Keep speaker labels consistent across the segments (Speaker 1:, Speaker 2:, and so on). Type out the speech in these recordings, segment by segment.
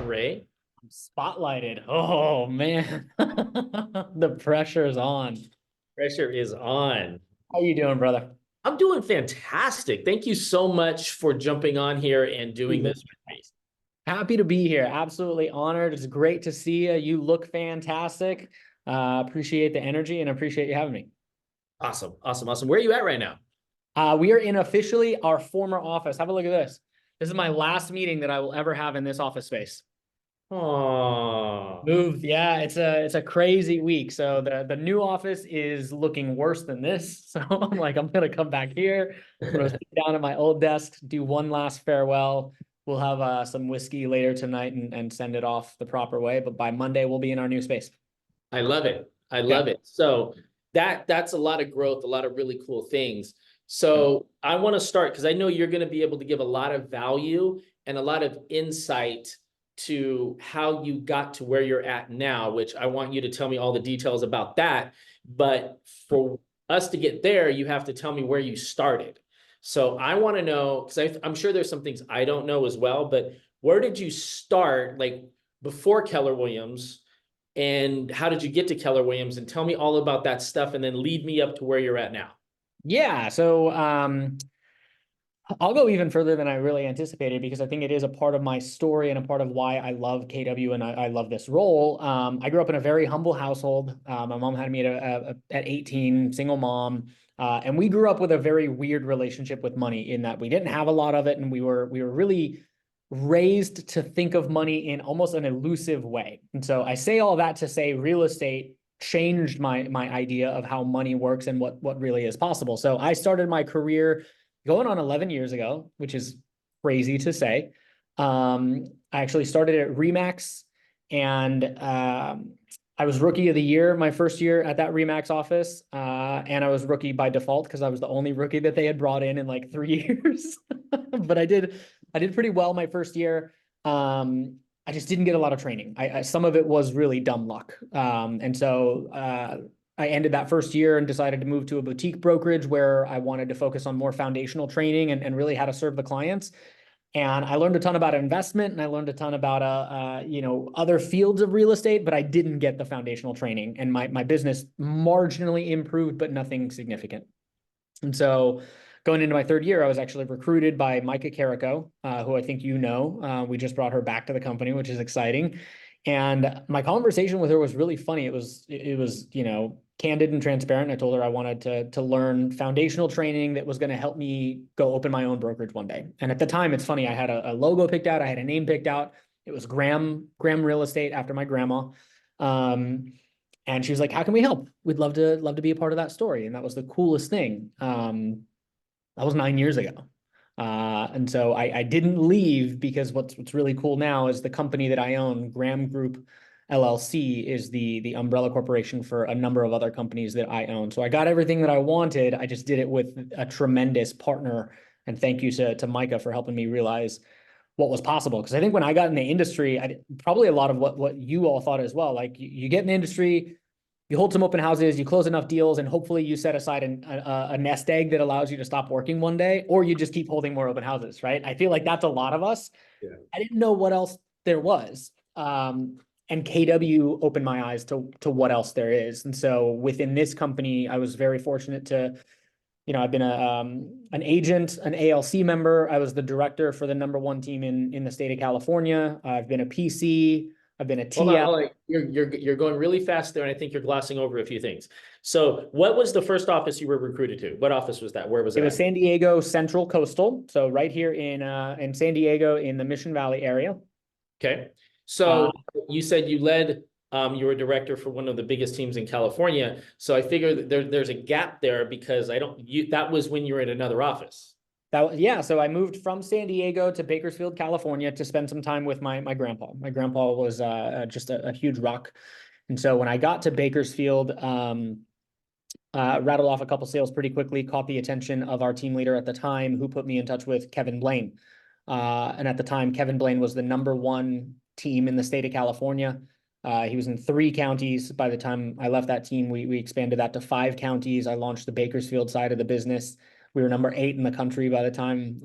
Speaker 1: Ray?
Speaker 2: I'm spotlighted. Oh man, the pressure's on.
Speaker 1: Pressure is on.
Speaker 2: How you doing, brother?
Speaker 1: I'm doing fantastic. Thank you so much for jumping on here and doing
Speaker 2: Mhm.
Speaker 1: this with me.
Speaker 2: Happy to be here. Absolutely honored. It's great to see you. You look fantastic. Appreciate the energy and appreciate you having me.
Speaker 1: Awesome, awesome, awesome. Where are you at right now?
Speaker 2: We are in officially our former office. Have a look at this. This is my last meeting that I will ever have in this office space.
Speaker 1: Oh,
Speaker 2: Moved, yeah, it's a crazy week. So the new office is looking worse than this. So I'm like, I'm gonna come back here. I'm gonna sit down at my old desk, do one last farewell. We'll have some whiskey later tonight and send it off the proper way. But by Monday, we'll be in our new space.
Speaker 1: I love it. I
Speaker 2: Yeah.
Speaker 1: love it. So that's a lot of growth, a lot of really cool things.
Speaker 2: Yeah.
Speaker 1: So I want to start because I know you're going to be able to give a lot of value and a lot of insight to how you got to where you're at now, which I want you to tell me all the details about that. But for us to get there, you have to tell me where you started. So I want to know, because I'm sure there's some things I don't know as well, but where did you start, like before Keller Williams? And how did you get to Keller Williams? And tell me all about that stuff and then lead me up to where you're at now.
Speaker 2: Yeah. So I'll go even further than I really anticipated because I think it is a part of my story and a part of why I love KW and I love this role. I grew up in a very humble household. My mom had me at 18, single mom. And we grew up with a very weird relationship with money in that we didn't have a lot of it and we were really raised to think of money in almost an elusive way. And so I say all that to say real estate changed my idea of how money works and what really is possible. So I started my career going on 11 years ago, which is crazy to say. I actually started at Remax and I was rookie of the year my first year at that Remax office. And I was rookie by default because I was the only rookie that they had brought in like 3 years. But I did pretty well my first year. I just didn't get a lot of training. Some of it was really dumb luck. And so I ended that first year and decided to move to a boutique brokerage where I wanted to focus on more foundational training and really how to serve the clients. And I learned a ton about investment and I learned a ton about other fields of real estate, but I didn't get the foundational training. And my business marginally improved, but nothing significant. And so going into my third year, I was actually recruited by Micah Carrico, who I think you know. We just brought her back to the company, which is exciting. And my conversation with her was really funny. It was candid and transparent. I told her I wanted to learn foundational training that was going to help me go open my own brokerage one day. And at the time, it's funny, I had a logo picked out, I had a name picked out. It was Graham Real Estate after my grandma. And she was like, "How can we help? We'd love to be a part of that story." And that was the coolest thing. That was 9 years ago. And so I didn't leave because what's really cool now is the company that I own, Graham Group LLC, is the umbrella corporation for a number of other companies that I own. So I got everything that I wanted. I just did it with a tremendous partner. And thank you to Micah for helping me realize what was possible. Because I think when I got in the industry, probably a lot of what you all thought as well. Like you get in the industry, you hold some open houses, you close enough deals, and hopefully you set aside a nest egg that allows you to stop working one day, or you just keep holding more open houses, right? I feel like that's a lot of us.
Speaker 1: Yeah.
Speaker 2: I didn't know what else there was. And KW opened my eyes to what else there is. And so within this company, I was very fortunate to, I've been an agent, an ALC member. I was the director for the number one team in the state of California. I've been a PC. I've been a
Speaker 1: Hold on,
Speaker 2: TL.
Speaker 1: hold on. You're going really fast there, and I think you're glossing over a few things. So, what was the first office you were recruited to? What office was that? Where was
Speaker 2: It
Speaker 1: it
Speaker 2: was
Speaker 1: at?
Speaker 2: San Diego Central Coastal, so right here in San Diego in the Mission Valley area.
Speaker 1: Okay.
Speaker 2: Uh,
Speaker 1: So you said you led, you were a director for one of the biggest teams in California. So I figure that there's a gap there because that was when you were in another office.
Speaker 2: yeah. So I moved from San Diego to Bakersfield, California, to spend some time with my grandpa. My grandpa was just a huge rock, and so when I got to Bakersfield, rattled off a couple sales pretty quickly, caught the attention of our team leader at the time, who put me in touch with Kevin Blaine. And at the time, Kevin Blaine was the number one team in the state of California. He was in 3 counties. By the time I left that team, we expanded that to 5 counties. I launched the Bakersfield side of the business. We were number 8 in the country by the time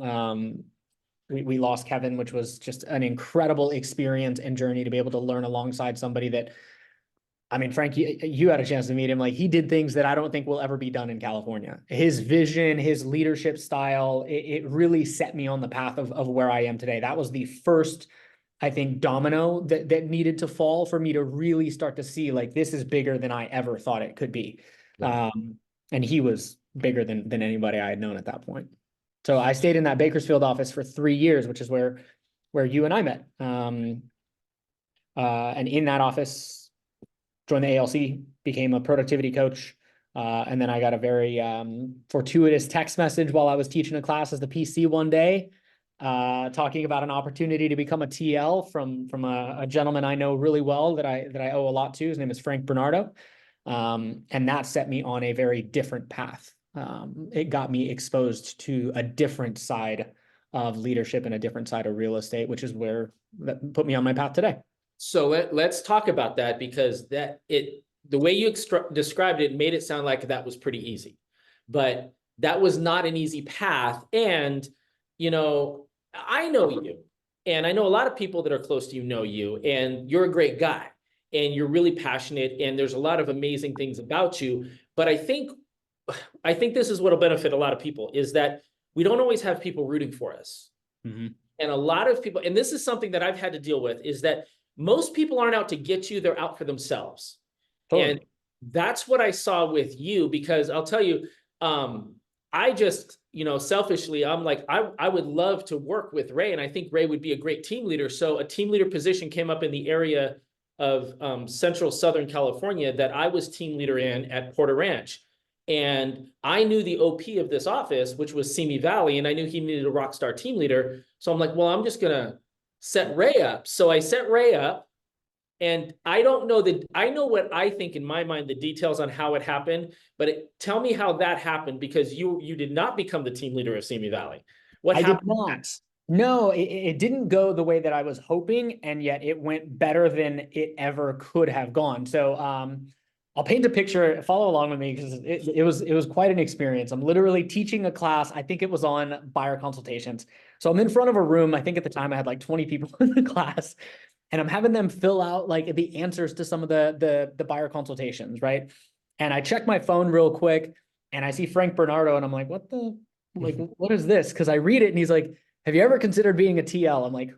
Speaker 2: we lost Kevin, which was just an incredible experience and journey to be able to learn alongside somebody that, I mean, Frank, you had a chance to meet him. Like, he did things that I don't think will ever be done in California. His vision, his leadership style, it really set me on the path of where I am today. That was the first, I think, domino that needed to fall for me to really start to see, like, this is bigger than I ever thought it could be.
Speaker 1: Yeah.
Speaker 2: And he was bigger than anybody I had known at that point. So I stayed in that Bakersfield office for 3 years, which is where you and I met. And in that office, joined the ALC, became a productivity coach. And then I got a very fortuitous text message while I was teaching a class as the PC one day, talking about an opportunity to become a TL from a gentleman I know really well that I owe a lot to. His name is Frank Bernardo. And that set me on a very different path. It got me exposed to a different side of leadership and a different side of real estate, which is where that put me on my path today.
Speaker 1: So let's talk about that, because the way you described it made it sound like that was pretty easy, but that was not an easy path. And, you know, I know you, and I know a lot of people that are close to you know you, and you're a great guy, and you're really passionate, and there's a lot of amazing things about you. But I think this is what'll benefit a lot of people, is that we don't always have people rooting for us.
Speaker 2: Mm-hmm.
Speaker 1: And a lot of people, and this is something that I've had to deal with, is that most people aren't out to get you, they're out for themselves. Totally. And that's what I saw with you, because I'll tell you, I just, you know, selfishly, I'm like, I would love to work with Ray, and I think Ray would be a great team leader. So a team leader position came up in the area of Central Southern California that I was team leader in at Porter Ranch. And I knew the OP of this office, which was Simi Valley, and I knew he needed a rock star team leader. So I'm like, well, I'm just going to set Ray up. So I set Ray up, and I don't know that I know what I think in my mind, the details on how it happened, but tell me how that happened, because you did not become the team leader of Simi Valley. What happened?
Speaker 2: I did not. No, it didn't go the way that I was hoping, and yet it went better than it ever could have gone. So I'll paint a picture, follow along with me, because it was quite an experience. I'm literally teaching a class. I think it was on buyer consultations. So I'm in front of a room. I think at the time I had like 20 people in the class, and I'm having them fill out like the answers to some of the buyer consultations, right? And I check my phone real quick, and I see Frank Bernardo, and I'm like, what is this? Because I read it, and he's like, have you ever considered being a TL? I'm like,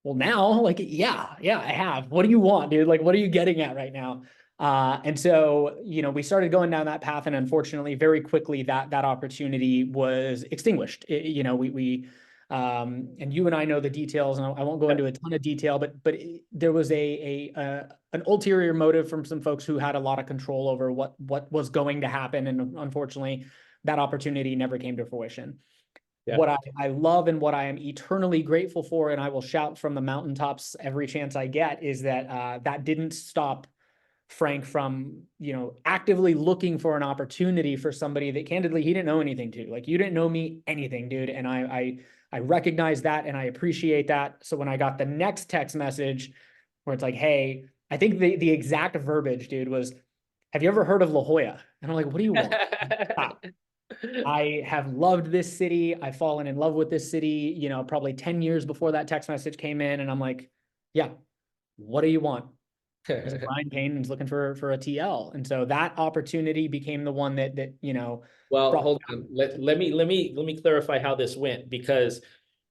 Speaker 2: well, now, like, yeah, I have. What do you want, dude? Like, what are you getting at right now? And so, you know, we started going down that path, and unfortunately, very quickly, that opportunity was extinguished. You know, and you and I know the details, and I won't go into a ton of detail, but there was an ulterior motive from some folks who had a lot of control over what was going to happen, and unfortunately, that opportunity never came to fruition. Yeah. What I love and what I am eternally grateful for, and I will shout from the mountaintops every chance I get, is that that didn't stop Frank from, you know, actively looking for an opportunity for somebody that candidly he didn't know anything to. Like, you didn't know me anything, dude. And I recognize that, and I appreciate that. So when I got the next text message where it's like, hey, I think the exact verbiage, dude, was, have you ever heard of La Jolla? And I'm like, what do you want? I have loved this city. I've fallen in love with this city, you know, probably 10 years before that text message came in. And I'm like, yeah, what do you want? Brian Payne is looking for a TL. And so that opportunity became the one that you know.
Speaker 1: Well, hold on. Let me clarify how this went, because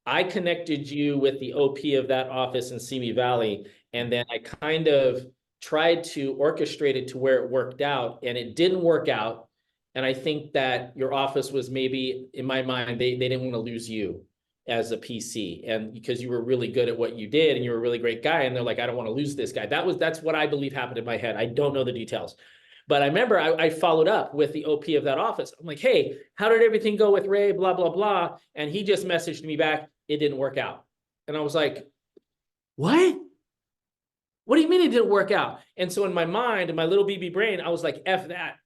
Speaker 1: I connected you with the OP of that office in Simi Valley, and then I kind of tried to orchestrate it to where it worked out, and it didn't work out. And I think that your office was, maybe in my mind, they didn't want to lose you as a PC, and because you were really good at what you did and you're a really great guy, and they're like, I don't want to lose this guy. That's what I believe happened in my head. I don't know the details, but I remember I followed up with the OP of that office. I'm like, hey, how did everything go with Ray, blah, blah, blah. And he just messaged me back, it didn't work out. And I was like, what do you mean it didn't work out? And so in my mind, in my little BB brain, I was like, F that.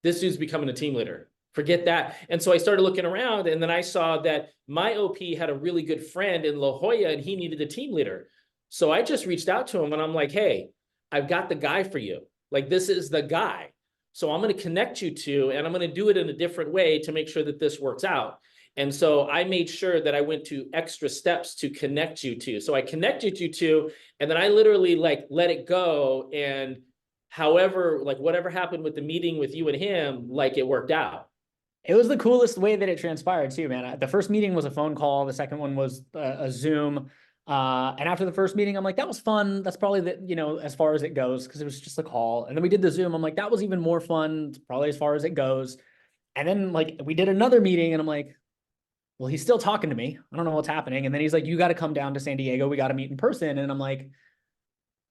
Speaker 1: This dude's becoming a team leader. Forget that. And so I started looking around, and then I saw that my OP had a really good friend in La Jolla, and he needed a team leader. So I just reached out to him, and I'm like, hey, I've got the guy for you. Like, this is the guy. So I'm going to connect you to, and I'm going to do it in a different way to make sure that this works out. And so I made sure that I went to extra steps to connect you to. So I connected you to, and then I literally like let it go. And however, like whatever happened with the meeting with you and him, like it worked out.
Speaker 2: It was the coolest way that it transpired too, man. The first meeting was a phone call. The second one was a Zoom. And after the first meeting, I'm like, that was fun. That's probably the, as far as it goes, because it was just a call. And then we did the Zoom. I'm like, that was even more fun. It's probably as far as it goes. And then like we did another meeting and I'm like, well, he's still talking to me. I don't know what's happening. And then he's like, you got to come down to San Diego. We got to meet in person. And I'm like,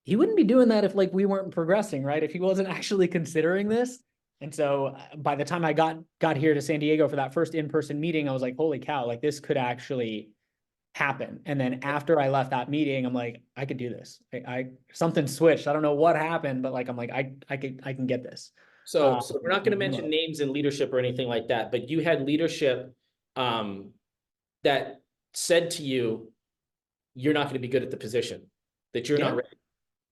Speaker 2: he wouldn't be doing that if like we weren't progressing, right? If he wasn't actually considering this. And so by the time I got here to San Diego for that first in-person meeting, I was like, holy cow, like this could actually happen. And then after I left that meeting, I'm like, I could do this. I something switched. I don't know what happened, but like I'm like, I can get this.
Speaker 1: So we're not going to mention names and leadership or anything like that, but you had leadership that said to you, you're not going to be good at the position, that you're not ready.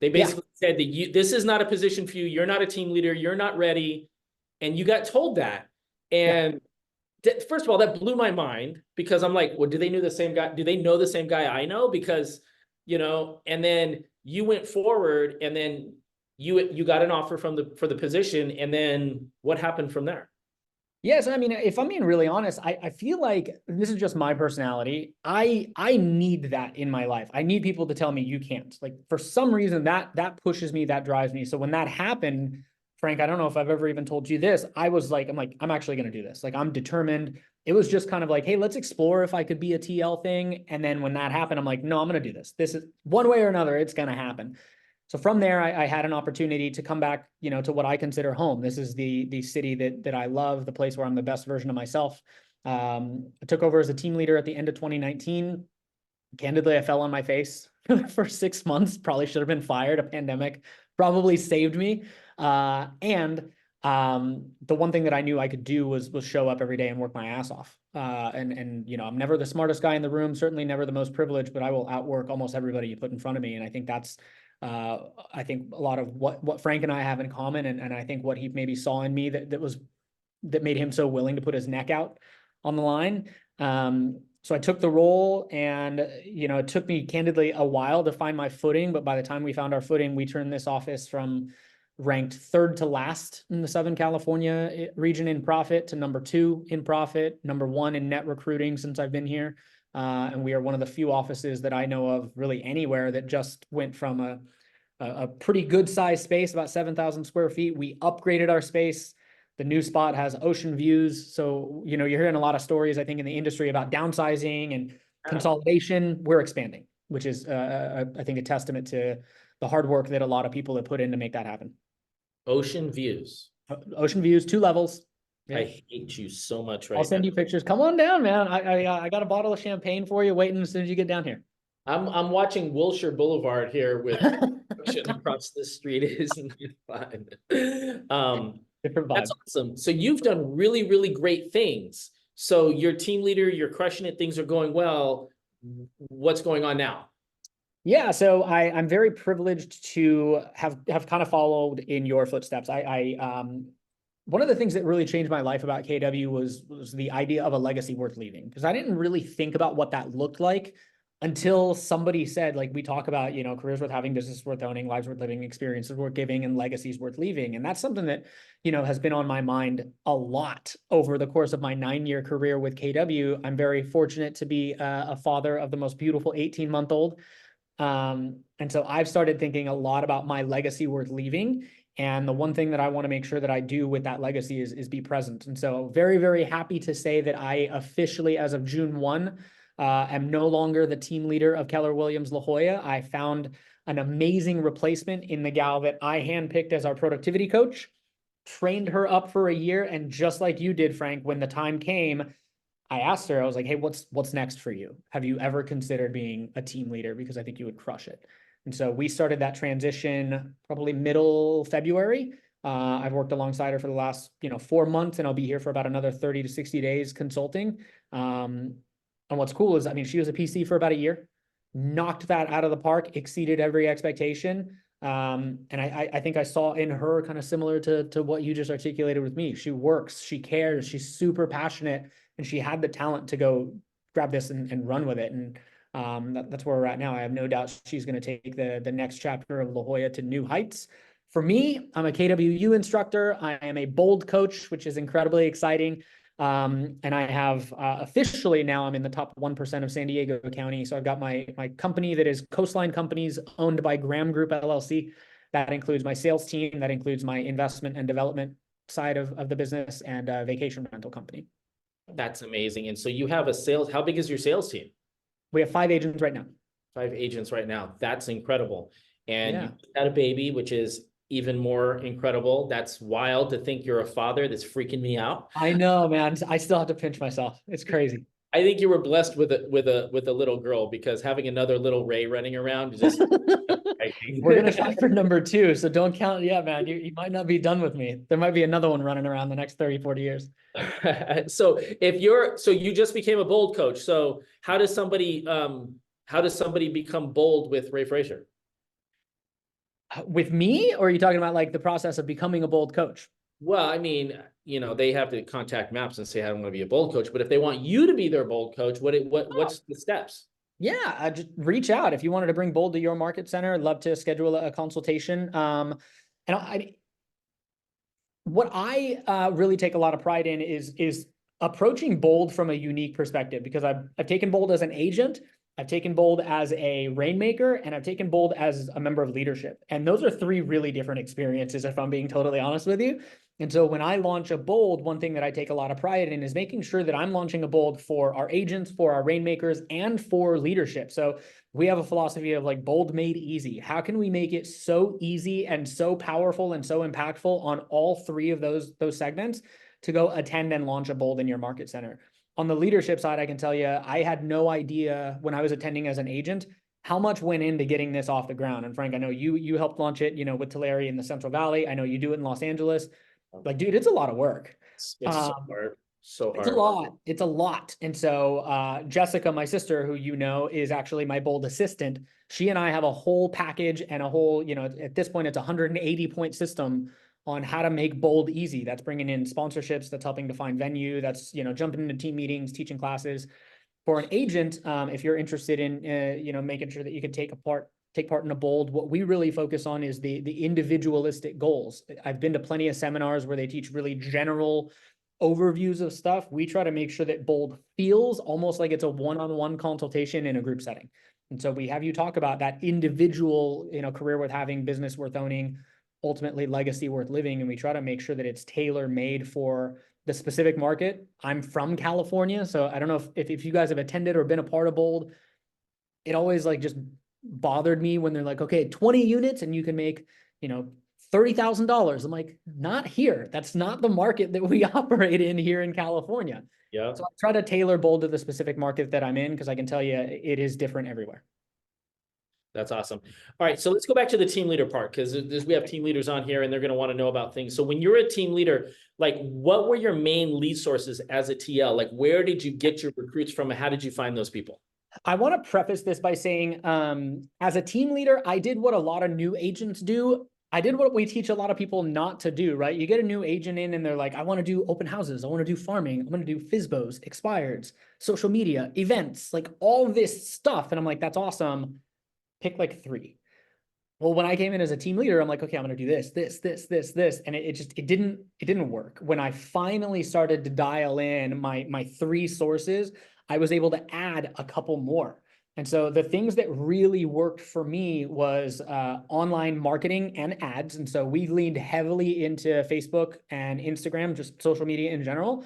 Speaker 1: They basically said that this is not a position for you. You're not a team leader. You're not ready. And you got told that. And first of all, that blew my mind because I'm like, well, do they know the same guy? Do they know the same guy I know? Because, and then you went forward and then you got an offer for the position. And then what happened from there?
Speaker 2: Yes, I mean, if I'm being really honest, I feel like this is just my personality. I need that in my life. I need people to tell me you can't. Like for some reason that pushes me, that drives me. So when that happened, Frank, I don't know if I've ever even told you this. I'm actually going to do this. Like I'm determined. It was just kind of like, hey, let's explore if I could be a TL thing. And then when that happened, I'm like, no, I'm going to do this. This is one way or another, it's going to happen. So from there, I had an opportunity to come back, to what I consider home. This is the city that I love, the place where I'm the best version of myself. I took over as a team leader at the end of 2019. Candidly, I fell on my face for 6 months. Probably should have been fired. A pandemic probably saved me. And the one thing that I knew I could do was show up every day and work my ass off. And I'm never the smartest guy in the room, certainly never the most privileged, but I will outwork almost everybody you put in front of me. And I think that's I think a lot of what Frank and I have in common, and I think what he maybe saw in me that made him so willing to put his neck out on the line. So I took the role, and it took me candidly a while to find my footing, but by the time we found our footing, we turned this office from ranked third to last in the Southern California region in profit to number 2 in profit, number 1 in net recruiting since I've been here. And we are one of the few offices that I know of really anywhere that just went from a pretty good size space, about 7,000 square feet. We upgraded our space. The new spot has ocean views. So, you're hearing a lot of stories, I think, in the industry about downsizing and consolidation. We're expanding, which is, I think, a testament to the hard work that a lot of people have put in to make that happen.
Speaker 1: Ocean views.
Speaker 2: Ocean views, 2 levels.
Speaker 1: Yeah. I hate you so much
Speaker 2: I'll send you pictures. Come on down, man. I got a bottle of champagne for you waiting as soon as you get down here.
Speaker 1: I'm watching Wilshire Boulevard here with across the street. Isn't it fun?
Speaker 2: Different vibe.
Speaker 1: That's awesome. So you've done really, really great things. So you're team leader, you're crushing it, things are going well. What's going on now?
Speaker 2: Yeah, so I'm very privileged to have kind of followed in your footsteps. One of the things that really changed my life about KW was the idea of a legacy worth leaving, because I didn't really think about what that looked like until somebody said, like, we talk about, careers worth having, business worth owning, lives worth living, experiences worth giving, and legacies worth leaving. And that's something that, has been on my mind a lot over the course of my 9-year career with KW. I'm very fortunate to be a father of the most beautiful 18-month-old. And so I've started thinking a lot about my legacy worth leaving. And the one thing that I want to make sure that I do with that legacy is be present. And so very, very happy to say that I officially, as of June 1, am no longer the team leader of Keller Williams La Jolla. I found an amazing replacement in the gal that I handpicked as our productivity coach, trained her up for a year. And just like you did, Frank, when the time came, I asked her, I was like, hey, what's next for you? Have you ever considered being a team leader? Because I think you would crush it. And so we started that transition probably middle February. I've worked alongside her for the last, 4 months, and I'll be here for about another 30 to 60 days consulting. And what's cool is, she was a PC for about a year, knocked that out of the park, exceeded every expectation. And I think I saw in her kind of similar to what you just articulated with me. She works, she cares, she's super passionate, and she had the talent to go grab this and run with it. And that's where we're at now. I have no doubt she's going to take the next chapter of La Jolla to new heights. For me, I'm a KWU instructor. I am a bold coach, which is incredibly exciting. And I have officially now I'm in the top 1% of San Diego County. So I've got my company that is Coastline Companies, owned by Graham Group LLC. That includes my sales team. That includes my investment and development side of the business, and vacation rental company.
Speaker 1: That's amazing. And so you have a sales, how big is your sales team?
Speaker 2: We have 5 agents right now.
Speaker 1: 5 agents right now. That's incredible. And
Speaker 2: Yeah.
Speaker 1: you had a baby, which is even more incredible. That's wild to think you're a father. That's freaking me out.
Speaker 2: I know, man. I still have to pinch myself. It's crazy.
Speaker 1: I think you were blessed with a little girl, because having another little Ray running around is just
Speaker 2: We're gonna try for number 2, so don't count yet, man. You might not be done with me. There might be another one running around the next 30, 40 years.
Speaker 1: So you just became a bold coach. So how does somebody become bold with Ray Frazier?
Speaker 2: With me, or are you talking about like the process of becoming a bold coach?
Speaker 1: Well, I mean, they have to contact MAPS and say, I don't want to be a bold coach. But if they want you to be their bold coach, what's the steps?
Speaker 2: Yeah, just reach out if you wanted to bring bold to your market center. I'd love to schedule a consultation. What I really take a lot of pride in is approaching bold from a unique perspective, because I've taken bold as an agent, I've taken bold as a rainmaker, and I've taken bold as a member of leadership. And those are 3 really different experiences, if I'm being totally honest with you. And so when I launch a bold, one thing that I take a lot of pride in is making sure that I'm launching a bold for our agents, for our rainmakers, and for leadership. So we have a philosophy of like bold made easy. How can we make it so easy and so powerful and so impactful on all 3 of those segments to go attend and launch a bold in your market center? On the leadership side, I can tell you, I had no idea when I was attending as an agent how much went into getting this off the ground. And Frank, I know you helped launch it, with Tulare in the Central Valley. I know you do it in Los Angeles. Like, dude, it's a lot of work.
Speaker 1: It's so hard. So hard.
Speaker 2: It's a lot. And so Jessica, my sister, who is actually my bold assistant, she and I have a whole package and a whole, at this point, it's a 180-point system on how to make bold easy. That's bringing in sponsorships, that's helping to find venue, that's, jumping into team meetings, teaching classes. For an agent, if you're interested in, making sure that you can take part in a bold, what we really focus on is the individualistic goals. I've been to plenty of seminars where they teach really general overviews of stuff. We try to make sure that bold feels almost like it's a one-on-one consultation in a group setting. And so we have you talk about that individual, career worth having, business worth owning, ultimately legacy worth living. And we try to make sure that it's tailor-made for the specific market. I'm from California, so I don't know if you guys have attended or been a part of bold. It always just bothered me when they're like, okay, 20 units and you can make, $30,000. I'm like, not here. That's not the market that we operate in here in California.
Speaker 1: Yeah.
Speaker 2: So I try to tailor bold to the specific market that I'm in, because I can tell you it is different everywhere.
Speaker 1: That's awesome. All right, so let's go back to the team leader part, because we have team leaders on here and they're going to want to know about things. So when you're a team leader, what were your main lead sources as a TL? Where did you get your recruits from, and how did you find those people?
Speaker 2: I want to preface this by saying, as a team leader, I did what a lot of new agents do. I did what we teach a lot of people not to do, right? You get a new agent in and they're like, I want to do open houses. I want to do farming. I'm going to do FSBOs, expireds, social media, events, all this stuff. And I'm like, that's awesome. Pick 3. Well, when I came in as a team leader, I'm like, okay, I'm going to do this. And it didn't work. When I finally started to dial in my 3 sources, I was able to add a couple more. And so the things that really worked for me was online marketing and ads. And so we leaned heavily into Facebook and Instagram, just social media in general,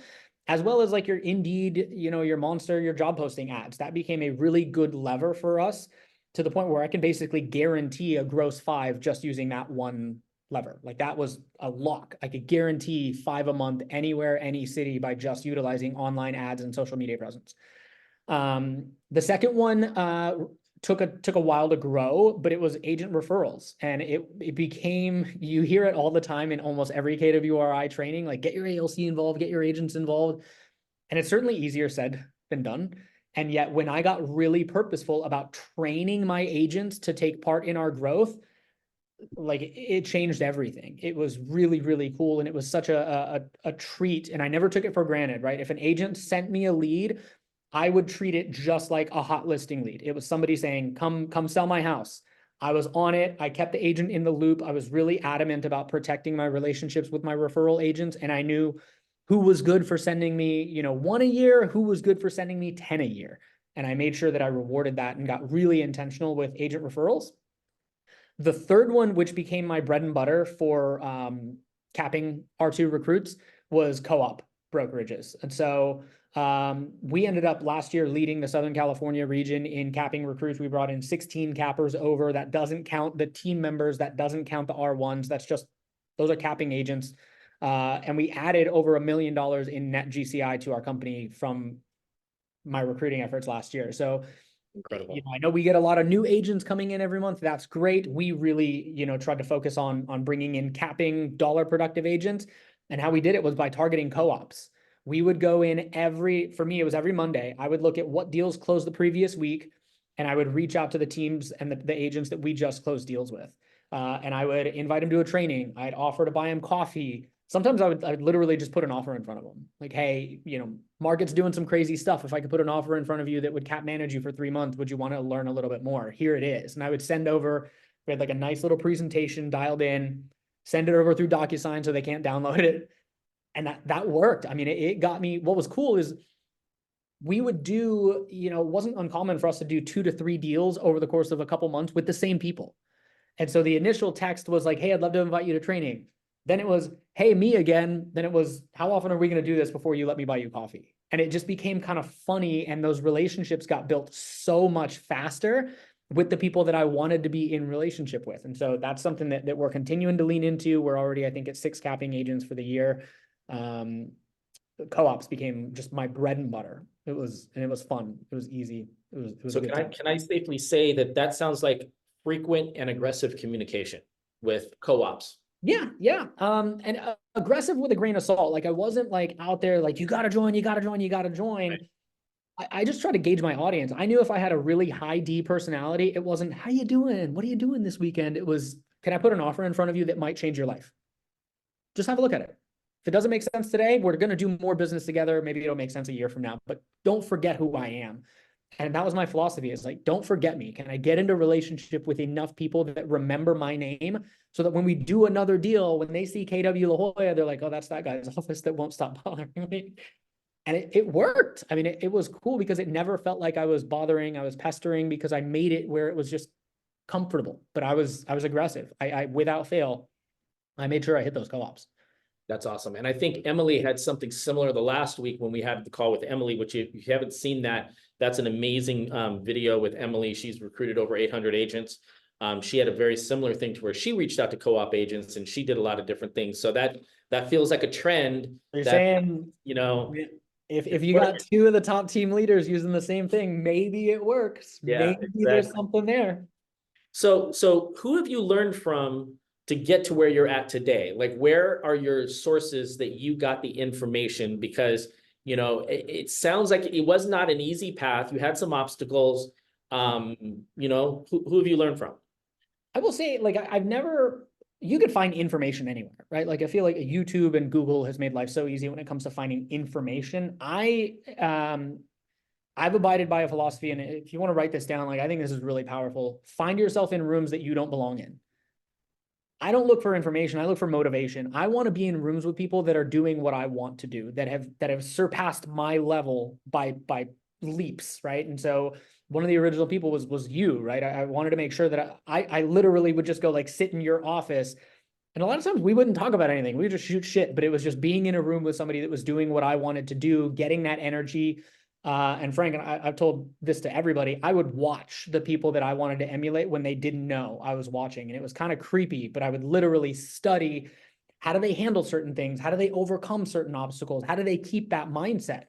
Speaker 2: as well as your Indeed, your Monster, your job posting ads. That became a really good lever for us, to the point where I can basically guarantee a gross 5 just using that one lever. That was a lock. I could guarantee 5 a month anywhere, any city, by just utilizing online ads and social media presence. The second one took a while to grow, but it was agent referrals. And it became, you hear it all the time in almost every KWRI training, get your ALC involved, get your agents involved. And it's certainly easier said than done. And yet when I got really purposeful about training my agents to take part in our growth, like it changed everything. It was really, really cool. And it was such a treat. And I never took it for granted, right? If an agent sent me a lead, I would treat it just like a hot listing lead. It was somebody saying, come sell my house. I was on it. I kept the agent in the loop. I was really adamant about protecting my relationships with my referral agents. And I knew who was good for sending me, you know, 1 a year, who was good for sending me 10 a year. And I made sure that I rewarded that and got really intentional with agent referrals. The third one, which became my bread and butter for capping R2 recruits, was co-op brokerages. And so we ended up last year leading the Southern California region in capping recruits. We brought in 16 cappers over. That doesn't count the team members. That doesn't count the R1s. That's just, those are capping agents. And we added over $1 million in net GCI to our company from my recruiting efforts last year. So
Speaker 1: Incredible.
Speaker 2: you know, I know we get a lot of new agents coming in every month. That's great. We really, you know, tried to focus on bringing in capping dollar productive agents. And how we did it was by targeting co-ops. We would go in for me, it was every Monday. I would look at what deals closed the previous week, and I would reach out to the teams and the agents that we just closed deals with. And I would invite them to a training. I'd offer to buy them coffee. Sometimes I'd literally just put an offer in front of them. Like, hey, you know, market's doing some crazy stuff. If I could put an offer in front of you that would cap manage you for 3 months, would you want to learn a little bit more? Here it is. And I would send over, we had like a nice little presentation dialed in, send it over through DocuSign so they can't download it. And that worked. I mean, it got me, what was cool is we would do, you know, it wasn't uncommon for us to do 2 to 3 deals over the course of a couple months with the same people. And so the initial text was like, hey, I'd love to invite you to training. Then it was, hey, me again. Then it was, how often are we going to do this before you let me buy you coffee? And it just became kind of funny. And those relationships got built so much faster with the people that I wanted to be in relationship with. And so that's something that we're continuing to lean into. We're already, I think, at 6 capping agents for the year. Co-ops became just my bread and butter. It was fun. It was easy. It was
Speaker 1: So
Speaker 2: a good time.
Speaker 1: can I safely say that sounds like frequent and aggressive communication with co-ops?
Speaker 2: Yeah. And aggressive with a grain of salt. Like I wasn't like out there like, you gotta join. Right. I just try to gauge my audience. I knew if I had a really high D personality, it wasn't, how you doing? What are you doing this weekend? It was, can I put an offer in front of you that might change your life? Just have a look at it. If it doesn't make sense today, we're going to do more business together. Maybe it'll make sense a year from now, but don't forget who I am. And that was my philosophy, is like, don't forget me. Can I get into a relationship with enough people that remember my name so that when we do another deal, when they see KW La Jolla, they're like, oh, that's that guy's office that won't stop bothering me. And it worked. I mean, it was cool because it never felt like I was bothering, I was pestering, because I made it where it was just comfortable, but I was aggressive. I without fail, I made sure I hit those co-ops.
Speaker 1: That's awesome. And I think Emily had something similar the last week when we had the call with Emily, which if you haven't seen that, that's an amazing video with Emily. She's recruited over 800 agents. She had a very similar thing to where she reached out to co-op agents and she did a lot of different things. So that feels like a trend.
Speaker 2: You're
Speaker 1: that,
Speaker 2: saying,
Speaker 1: you know,
Speaker 2: if you got 2 of the top team leaders using the same thing, maybe it works.
Speaker 1: Yeah,
Speaker 2: Maybe
Speaker 1: exactly.
Speaker 2: there's something there.
Speaker 1: So who have you learned from to get to where you're at today? Like, where are your sources that you got the information? Because, you know, it sounds like it was not an easy path. You had some obstacles. You know, who have you learned from?
Speaker 2: I will say, like, I've never, you could find information anywhere, right? Like, I feel like YouTube and Google has made life so easy when it comes to finding information. I've abided by a philosophy, and if you want to write this down, like, I think this is really powerful. Find yourself in rooms that you don't belong in. I don't look for information. I look for motivation. I want to be in rooms with people that are doing what I want to do, that have surpassed my level by leaps, right? And so one of the original people was you, right? I wanted to make sure that I literally would just go like sit in your office. And a lot of times we wouldn't talk about anything. We would just shoot shit, but it was just being in a room with somebody that was doing what I wanted to do, getting that energy. And Frank, and I've told this to everybody, I would watch the people that I wanted to emulate when they didn't know I was watching. And it was kind of creepy, but I would literally study, how do they handle certain things? How do they overcome certain obstacles? How do they keep that mindset?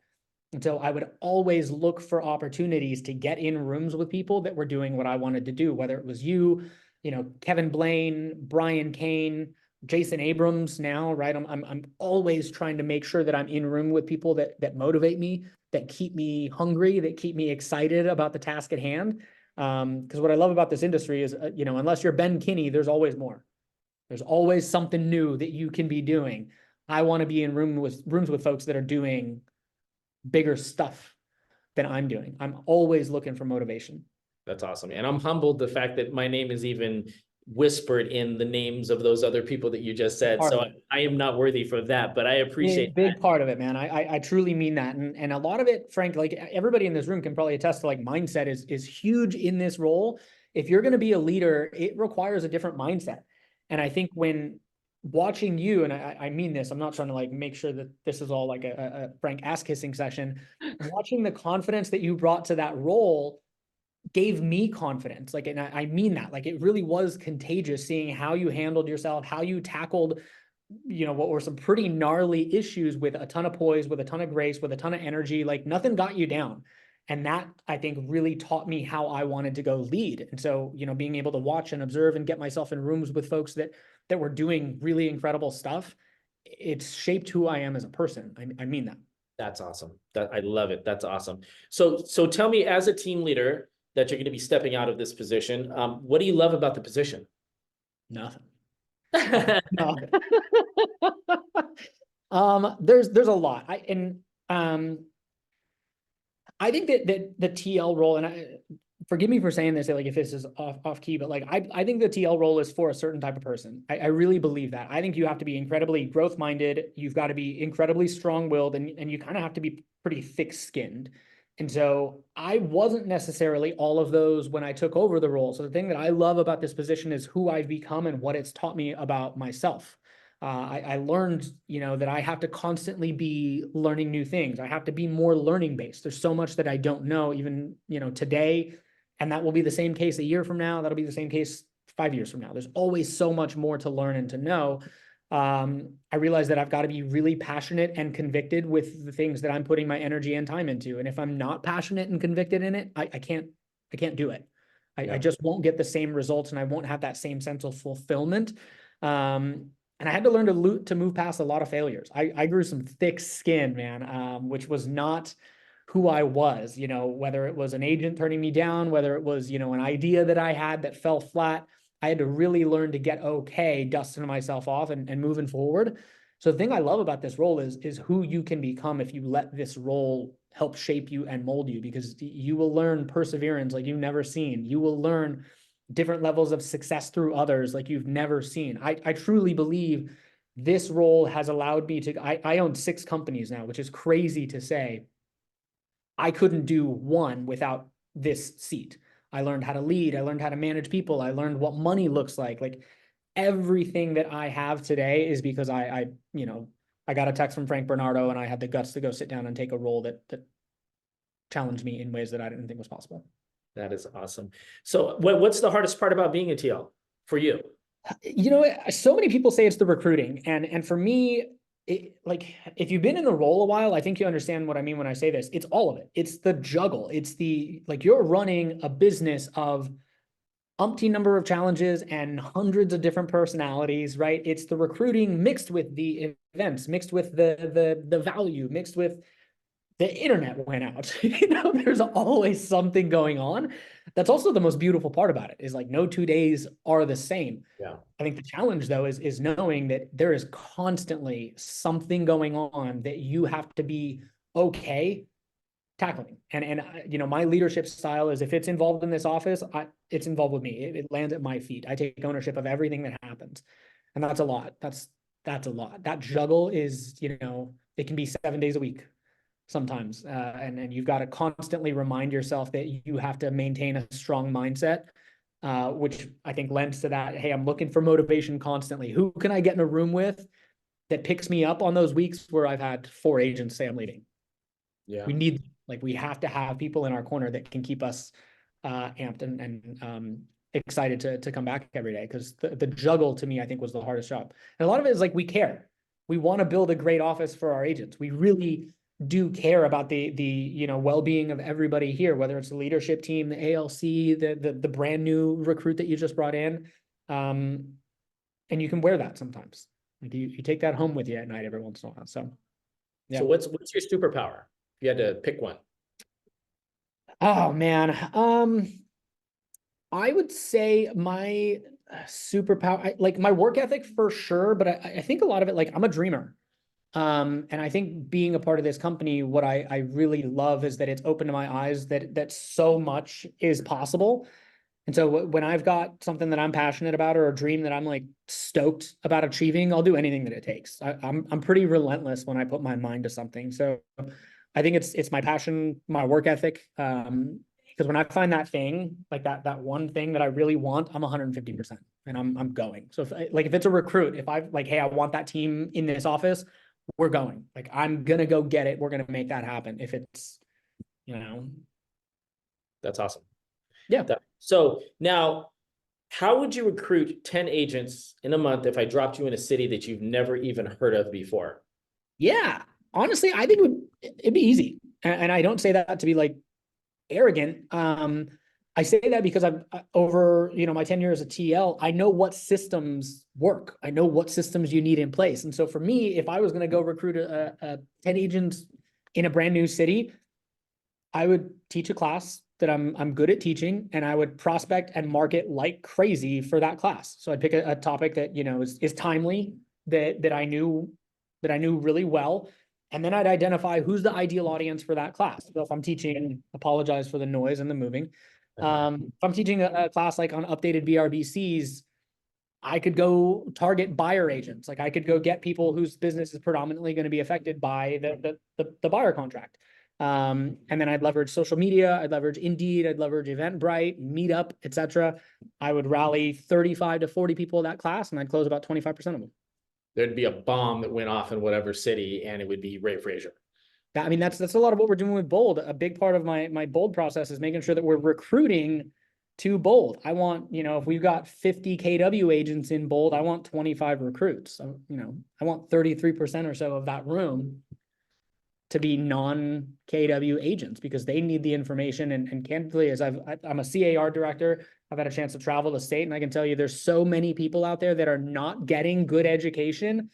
Speaker 2: And so I would always look for opportunities to get in rooms with people that were doing what I wanted to do, whether it was you know, Kevin Blaine, Brian Kane, Jason Abrams now, right? I'm always trying to make sure that I'm in room with people that motivate me, that keep me hungry, that keep me excited about the task at hand. Because what I love about this industry is, you know, unless you're Ben Kinney, there's always more. There's always something new that you can be doing. I want to be in rooms with folks that are doing bigger stuff than I'm doing. I'm always looking for motivation.
Speaker 1: That's awesome. And I'm humbled the fact that my name is even whispered in the names of those other people that you just said. So I am not worthy for that, but I appreciate
Speaker 2: big
Speaker 1: that.
Speaker 2: part of it, man. I truly mean that. And a lot of it, Frank, like everybody in this room can probably attest to, like, mindset is huge in this role. If you're going to be a leader, it requires a different mindset. And I think when watching you, and I mean this, I'm not trying to like make sure that this is all like a Frank ass kissing session. Watching the confidence that you brought to that role gave me confidence. Like, and I mean that, like, it really was contagious seeing how you handled yourself, how you tackled, you know, what were some pretty gnarly issues with a ton of poise, with a ton of grace, with a ton of energy. Like, nothing got you down. And that, I think, really taught me how I wanted to go lead. And so, you know, being able to watch and observe and get myself in rooms with folks that were doing really incredible stuff, it's shaped who I am as a person. I mean that.
Speaker 1: That's awesome. I love it. That's awesome. So tell me, as a team leader that you're going to be stepping out of this position, what do you love about the position?
Speaker 2: Nothing. No. There's a lot. I think that the TL role, and forgive me for saying this, like, if this is off key, but like, I think the TL role is for a certain type of person. I really believe that. I think you have to be incredibly growth minded. You've got to be incredibly strong willed, and you kind of have to be pretty thick skinned. And so I wasn't necessarily all of those when I took over the role. So the thing that I love about this position is who I've become and what it's taught me about myself. I learned, you know, that I have to constantly be learning new things. I have to be more learning based. There's so much that I don't know even, you know, today, and that will be the same case a year from now. That'll be the same case 5 years from now. There's always so much more to learn and to know. I realize that I've got to be really passionate and convicted with the things that I'm putting my energy and time into. And if I'm not passionate and convicted in it, I can't do it. I just won't get the same results, and I won't have that same sense of fulfillment. And I had to learn to move past a lot of failures. I grew some thick skin, man, which was not who I was, you know, whether it was an agent turning me down, whether it was, you know, an idea that I had that fell flat. I had to really learn to get okay, dusting myself off and moving forward. So the thing I love about this role is who you can become if you let this role help shape you and mold you, because you will learn perseverance like you've never seen. You will learn different levels of success through others like you've never seen. I truly believe this role has allowed me to, I own 6 companies now, which is crazy to say. I couldn't do one without this seat. I learned how to lead. I learned how to manage people. I learned what money looks like. Like, everything that I have today is because I you know, I got a text from Frank Bernardo and I had the guts to go sit down and take a role that challenged me in ways that I didn't think was possible.
Speaker 1: That is awesome. So what's the hardest part about being a TL for you?
Speaker 2: You know, so many people say it's the recruiting, and for me, like, if you've been in the role a while, I think you understand what I mean when I say this. It's all of it. It's the juggle. It's the, like, you're running a business of umpteen number of challenges and hundreds of different personalities, right? It's the recruiting mixed with the events, mixed with the value, mixed with the internet went out. You know, there's always something going on. That's also the most beautiful part about it, is like no 2 days are the same.
Speaker 1: Yeah.
Speaker 2: I think the challenge, though, is knowing that there is constantly something going on that you have to be okay tackling. And you know, my leadership style is, if it's involved in this office, it's involved with me. It lands at my feet. I take ownership of everything that happens. And that's a lot. That's a lot. That juggle is, you know, it can be 7 days a week sometimes. And you've got to constantly remind yourself that you have to maintain a strong mindset, which I think lends to that. Hey, I'm looking for motivation constantly. Who can I get in a room with that picks me up on those weeks where I've had 4 agents say I'm leaving?
Speaker 1: Yeah.
Speaker 2: We have to have people in our corner that can keep us amped and excited to come back every day. Because the juggle, to me, I think, was the hardest job. And a lot of it is like, we care. We want to build a great office for our agents. We really do care about the you know, well-being of everybody here, whether it's the leadership team, the ALC, the brand new recruit that you just brought in. And you can wear that sometimes. Like, you take that home with you at night every once in a while. So yeah.
Speaker 1: So what's your superpower? If you had to pick one.
Speaker 2: Oh man. I would say my superpower, like my work ethic for sure, but I think a lot of it, like I'm a dreamer. And I think being a part of this company, what I really love is that it's opened my eyes that so much is possible. And so when I've got something that I'm passionate about or a dream that I'm like stoked about achieving, I'll do anything that it takes. I'm pretty relentless when I put my mind to something. So I think it's my passion, my work ethic. Because when I find that thing, like that one thing that I really want, I'm 150% and I'm going. So if it's a recruit, if I like, hey, I want that team in this office, we're going. Like I'm gonna go get it. We're gonna make that happen. If it's, you know,
Speaker 1: That's awesome.
Speaker 2: yeah.
Speaker 1: So now, how would you recruit 10 agents in a month if I dropped you in a city that you've never even heard of before?
Speaker 2: Yeah, honestly, I think it'd be easy. And I don't say that to be like arrogant. I say that because I've over, my 10 years at TL, I know what systems work. I know what systems you need in place. And so for me, if I was going to go recruit a 10 agents in a brand new city, I would teach a class that I'm good at teaching, and I would prospect and market like crazy for that class. So I'd pick a topic that, is timely, that I knew really well. And then I'd identify who's the ideal audience for that class. So if I'm teaching, apologize for the noise and the moving. If I'm teaching a class like on updated BRBCs, I could go target buyer agents. Like I could go get people whose business is predominantly going to be affected by the buyer contract. And then I'd leverage social media, I'd leverage Indeed, I'd leverage Eventbrite, Meetup, etc. I would rally 35 to 40 people in that class, and I'd close about 25% of them.
Speaker 1: There'd be a bomb that went off in whatever city, and it would be Ray Frazier.
Speaker 2: I mean, that's a lot of what we're doing with Bold. A big part of my Bold process is making sure that we're recruiting to Bold. I want, if we've got 50 KW agents in Bold, I want 25 recruits. So, I want 33% or so of that room to be non-KW agents because they need the information. And candidly, as I'm a CAR director, I've had a chance to travel the state, and I can tell you there's so many people out there that are not getting good education.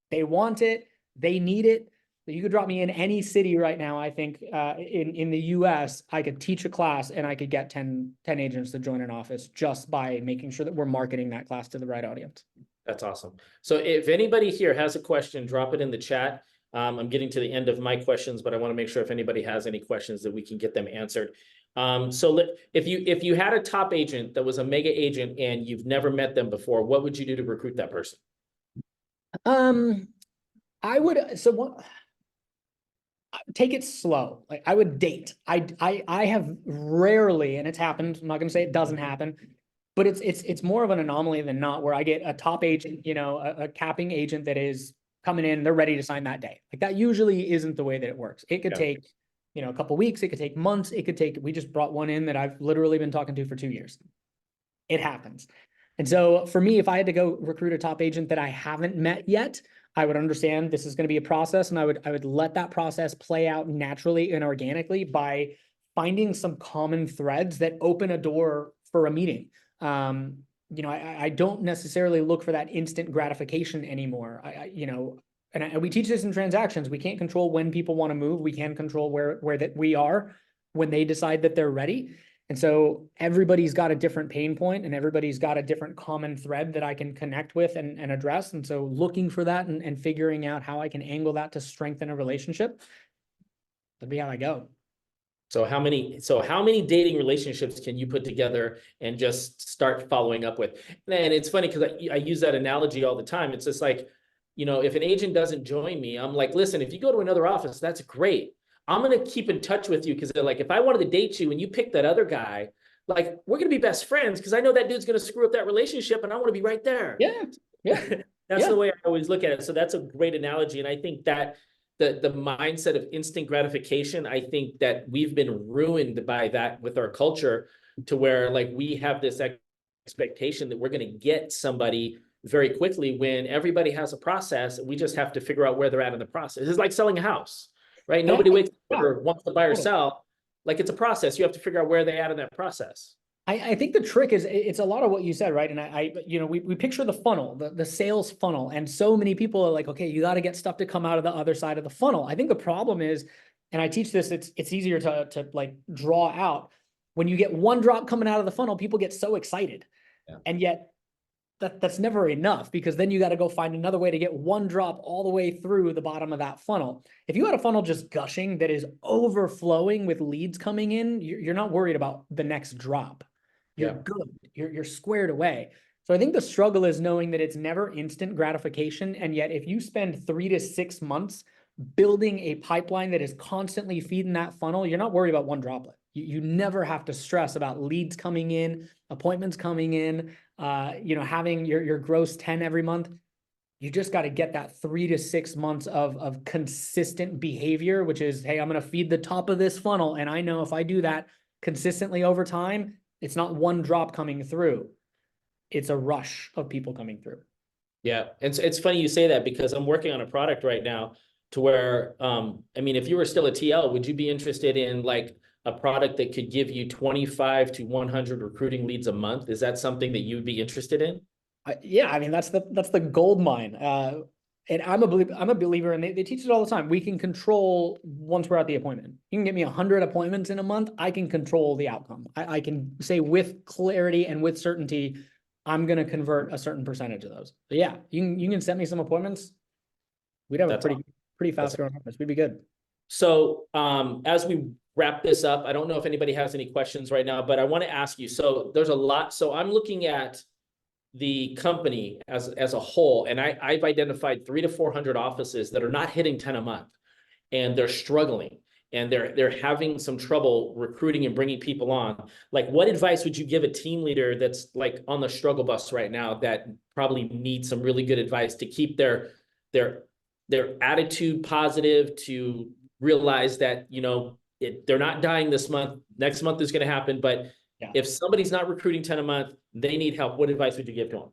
Speaker 2: They want it, they need it. You could drop me in any city right now. I think in the US, I could teach a class and I could get 10 agents to join an office just by making sure that we're marketing that class to the right audience.
Speaker 1: That's awesome. So if anybody here has a question, drop it in the chat. I'm getting to the end of my questions, but I want to make sure if anybody has any questions that we can get them answered. So if you had a top agent that was a mega agent and you've never met them before, what would you do to recruit that person?
Speaker 2: I would, take it slow. Like I would date. I have rarely, and it's happened, I'm not gonna say it doesn't happen, but it's more of an anomaly than not, where I get a top agent, a capping agent that is coming in, they're ready to sign that day. Like that usually isn't the way that it works. It could take, a couple weeks, it could take months, we just brought one in that I've literally been talking to for 2 years. It happens. And so for me, if I had to go recruit a top agent that I haven't met yet, I would understand this is going to be a process, and I would let that process play out naturally and organically by finding some common threads that open a door for a meeting. I don't necessarily look for that instant gratification anymore. We teach this in transactions. We can't control when people want to move. We can control where that we are when they decide that they're ready. And so everybody's got a different pain point, and everybody's got a different common thread that I can connect with and address. And so looking for that and figuring out how I can angle that to strengthen a relationship, that'd be how I go.
Speaker 1: So how many dating relationships can you put together and just start following up with? And it's funny because I use that analogy all the time. It's just like, if an agent doesn't join me, I'm like, listen, if you go to another office, that's great. I'm going to keep in touch with you because they're like, if I wanted to date you and you pick that other guy, like we're going to be best friends because I know that dude's going to screw up that relationship and I want to be right there.
Speaker 2: Yeah.
Speaker 1: That's the way I always look at it. So that's a great analogy. And I think that the mindset of instant gratification, I think that we've been ruined by that with our culture, to where like we have this expectation that we're going to get somebody very quickly when everybody has a process. We just have to figure out where they're at in the process. It's like selling a house, right? Nobody wakes up or wants to buy or sell. Like it's a process. You have to figure out where they're at in that process.
Speaker 2: I think the trick is it's a lot of what you said, right? And we picture the funnel, the sales funnel, and so many people are like, okay, you got to get stuff to come out of the other side of the funnel. I think the problem is, and I teach this, it's easier to like draw out. when you get one drop coming out of the funnel, people get so excited.
Speaker 1: Yeah.
Speaker 2: And yet that's never enough, because then you got to go find another way to get one drop all the way through the bottom of that funnel. If you had a funnel just gushing that is overflowing with leads coming in, you're not worried about the next drop. You're good. You're squared away. So I think the struggle is knowing that it's never instant gratification. And yet if you spend 3 to 6 months building a pipeline that is constantly feeding that funnel, you're not worried about one droplet. You never have to stress about leads coming in, appointments coming in, having your gross 10 every month. You just got to get that 3 to 6 months of consistent behavior, which is, hey, I'm going to feed the top of this funnel. And I know if I do that consistently over time, it's not one drop coming through. It's a rush of people coming through.
Speaker 1: Yeah. And it's funny you say that, because I'm working on a product right now to where, if you were still a TL, would you be interested in like a product that could give you 25 to 100 recruiting leads a month? Is that something that you'd be interested in?
Speaker 2: Yeah, that's the gold mine. And I'm a believer, and they teach it all the time. We can control once we're at the appointment. You can get me 100 appointments in a month. I can control the outcome. I can say with clarity and with certainty, I'm going to convert a certain percentage of those. So yeah, you can send me some appointments. We'd have a pretty fast growing business. We'd be good.
Speaker 1: So as we wrap this up, I don't know if anybody has any questions right now, but I want to ask you. So there's a lot. So I'm looking at the company as a whole, and I've identified 300 to 400 offices that are not hitting 10 a month, and they're struggling, and they're having some trouble recruiting and bringing people on. Like, what advice would you give a team leader that's like on the struggle bus right now that probably needs some really good advice to keep their attitude positive, to realize that, they're not dying this month, next month is going to happen, but if somebody's not recruiting 10 a month, they need help. What advice would you give to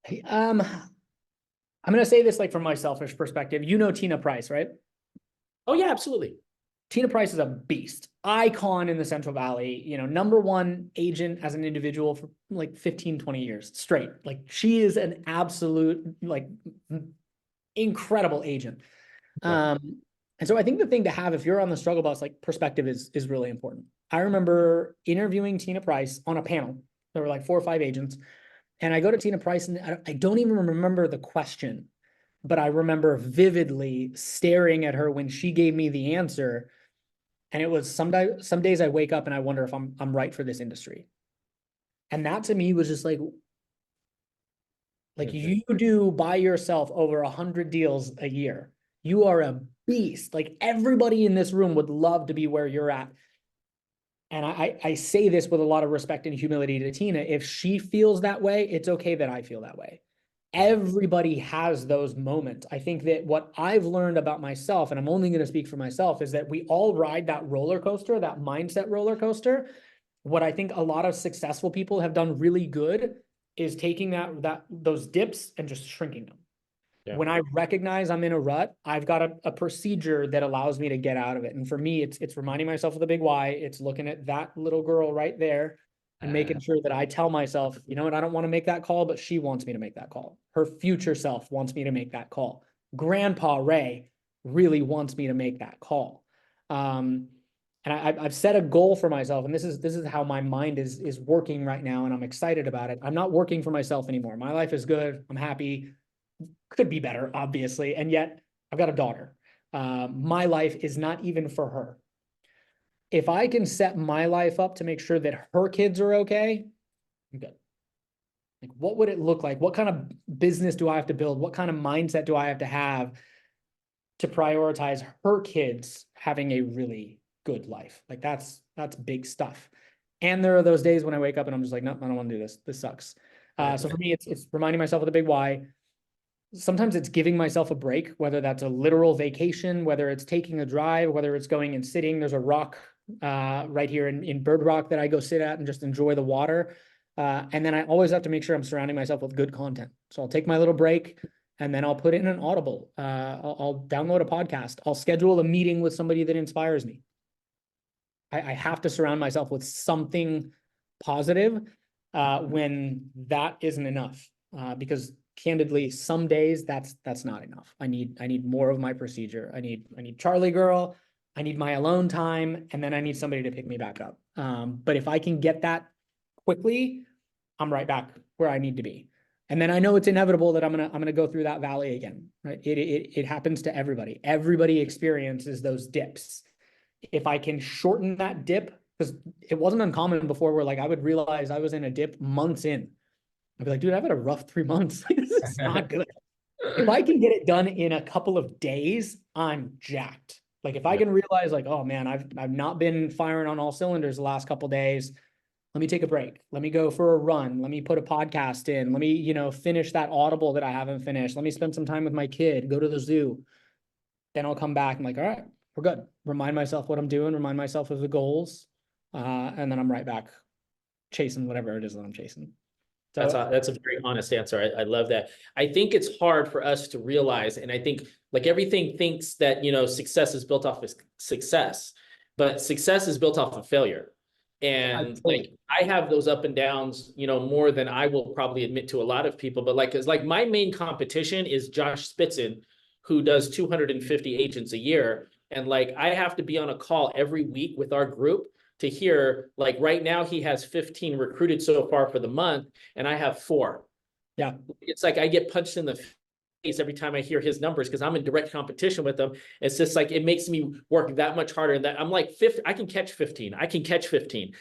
Speaker 1: them?
Speaker 2: I'm going to say this like from my selfish perspective. Tina Price, right?
Speaker 1: Oh yeah, absolutely.
Speaker 2: Tina Price is a beast, icon in the Central Valley, #1 agent as an individual for like 15, 20 years straight. Like, she is an absolute, like, incredible agent.
Speaker 1: Yeah.
Speaker 2: And so I think the thing to have, if you're on the struggle bus, like, perspective is really important. I remember interviewing Tina Price on a panel. There were like 4 or 5 agents. And I go to Tina Price, and I don't even remember the question, but I remember vividly staring at her when she gave me the answer. And it was some days I wake up and I wonder if I'm right for this industry. And that to me was just like you do by yourself over 100 deals a year. You are a beast. Like, everybody in this room would love to be where you're at. And I say this with a lot of respect and humility to Tina. If she feels that way, it's okay that I feel that way. Everybody has those moments. I think that what I've learned about myself, and I'm only going to speak for myself, is that we all ride that roller coaster, that mindset roller coaster. What I think a lot of successful people have done really good is taking those dips and just shrinking them. Yeah. When I recognize I'm in a rut, I've got a procedure that allows me to get out of it. And for me, it's reminding myself of the big why. It's looking at that little girl right there and making sure that I tell myself, you know what, I don't want to make that call, but she wants me to make that call. Her future self wants me to make that call. Grandpa Ray really wants me to make that call. And I've set a goal for myself, and this is how my mind is working right now, and I'm excited about it. I'm not working for myself anymore. My life is good. I'm happy. Could be better, obviously. And yet I've got a daughter. My life is not even for her. If I can set my life up to make sure that her kids are okay, I'm good. Like, what would it look like? What kind of business do I have to build? What kind of mindset do I have to prioritize her kids having a really good life? Like, that's big stuff. And there are those days when I wake up and I'm just like, no, I don't want to do this. This sucks. So for me, it's reminding myself of the big why. Sometimes it's giving myself a break, whether that's a literal vacation, whether it's taking a drive, whether it's going and sitting. There's a rock right here in Bird Rock that I go sit at and just enjoy the water. And then I always have to make sure I'm surrounding myself with good content. So I'll take my little break, and then I'll put in an Audible. I'll download a podcast. I'll schedule a meeting with somebody that inspires me. I have to surround myself with something positive when that isn't enough, because candidly, some days that's not enough. I need more of my procedure. I need Charlie girl. I need my alone time, and then I need somebody to pick me back up. But if I can get that quickly, I'm right back where I need to be. And then I know it's inevitable that I'm gonna go through that valley again, right? It happens to everybody. Everybody experiences those dips. If I can shorten that dip, because it wasn't uncommon before where like I would realize I was in a dip months in. I'd be like, dude, I've had a rough 3 months. This is not good. If I can get it done in a couple of days, I'm jacked. Like if I can realize like, oh man, I've not been firing on all cylinders the last couple of days. Let me take a break. Let me go for a run. Let me put a podcast in. Let me, finish that Audible that I haven't finished. Let me spend some time with my kid, go to the zoo. Then I'll come back and like, all right, we're good. Remind myself what I'm doing, remind myself of the goals. And then I'm right back chasing whatever it is that I'm chasing. So
Speaker 1: That's a very honest answer. I love that. I think it's hard for us to realize, and I think like everything thinks that, success is built off of success, but success is built off of failure. And like, I have those up and downs, more than I will probably admit to a lot of people, but like, cause like my main competition is Josh Spitzin, who does 250 agents a year. And like, I have to be on a call every week with our group to hear, like right now he has 15 recruited so far for the month and I have 4.
Speaker 2: Yeah.
Speaker 1: It's like I get punched in the face every time I hear his numbers because I'm in direct competition with them. It's just like, it makes me work that much harder. That I'm like, I can catch 15. I can catch 15.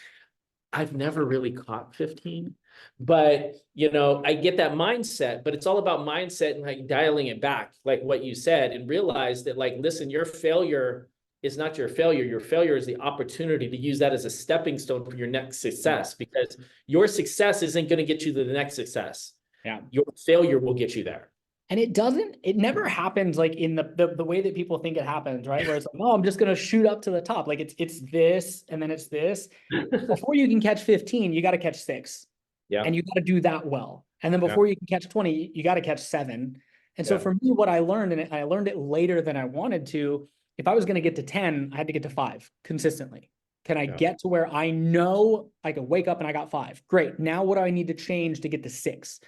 Speaker 1: I've never really caught 15, but I get that mindset, but it's all about mindset and like dialing it back, like what you said, and realize that like, listen, your failure is not your failure. Your failure is the opportunity to use that as a stepping stone for your next success, because your success isn't going to get you to the next success.
Speaker 2: Yeah.
Speaker 1: Your failure will get you there.
Speaker 2: And it never happens like in the way that people think it happens, right? Where it's like, oh, I'm just going to shoot up to the top. Like it's this, and then it's this. Before you can catch 15, you got to catch 6.
Speaker 1: Yeah.
Speaker 2: And you got to do that well. And then before you can catch 20, you got to catch 7. And so for me, what I learned, and I learned it later than I wanted to, if I was going to get to 10, I had to get to 5 consistently. Can I get to where I know I can wake up and I got 5? Great. Now what do I need to change to get to 6?